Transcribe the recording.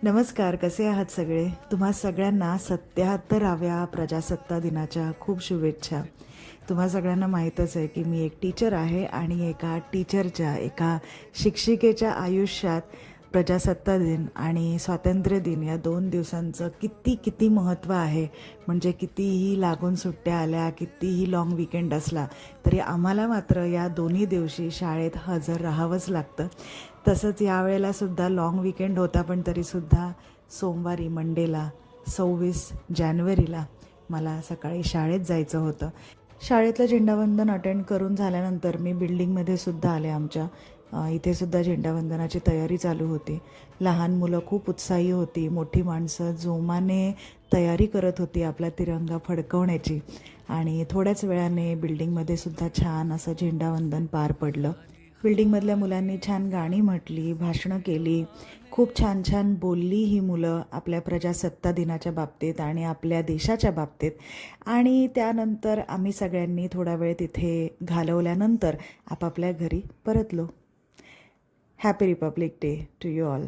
नमस्कार, कसे आहात सगळे? तुम्हा सगळ्यांना 77व्या प्रजासत्ताक दिनाच्या खूप शुभेच्छा. तुम्हा सगळ्यांना माहीतच आहे की मी एक टीचर आहे आणि एका शिक्षिकेच्या आयुष्यात प्रजासत्ताक दिन आणि स्वातंत्र्य दिन या 2 दिवसांचं किती महत्त्व आहे. म्हणजे कितीही लागून सुट्ट्या आल्या, कितीही लाँग वीकेंड असला, तरी आम्हाला मात्र या दोन्ही दिवशी शाळेत हजर राहावंच लागतं. तसंच यावेळेलासुद्धा लाँग वीकेंड होता, पण तरीसुद्धा सोमवारी मंडेला 26 जानेवारीला मला सकाळी शाळेत जायचं होतं. शाळेतलं झेंडावंदन अटेंड करून झाल्यानंतर मी बिल्डिंगमध्ये सुद्धा आले. आमच्या इथे सुद्धा झेंडावंदनाची तयारी चालू होती. लहान मुलं खूप उत्साही होती, मोठी माणसं जोमाने तयारी करत होती आपला तिरंगा फडकवण्याची आणि थोड्याच वेळाने बिल्डिंगमध्ये सुद्धा छान असं झेंडावंदन पार पडलं. बिल्डिंगमधल्या मुलांनी छान गाणी म्हटली, भाषणं केली, खूप छान छान बोलली ही मुलं आपल्या प्रजासत्ताक दिनाच्या बाबतीत आणि आपल्या देशाच्या बाबतीत. आणि त्यानंतर आम्ही सगळ्यांनी थोडा वेळ तिथे घालवल्यानंतर आपापल्या घरी परतलो. Happy republic day to you all.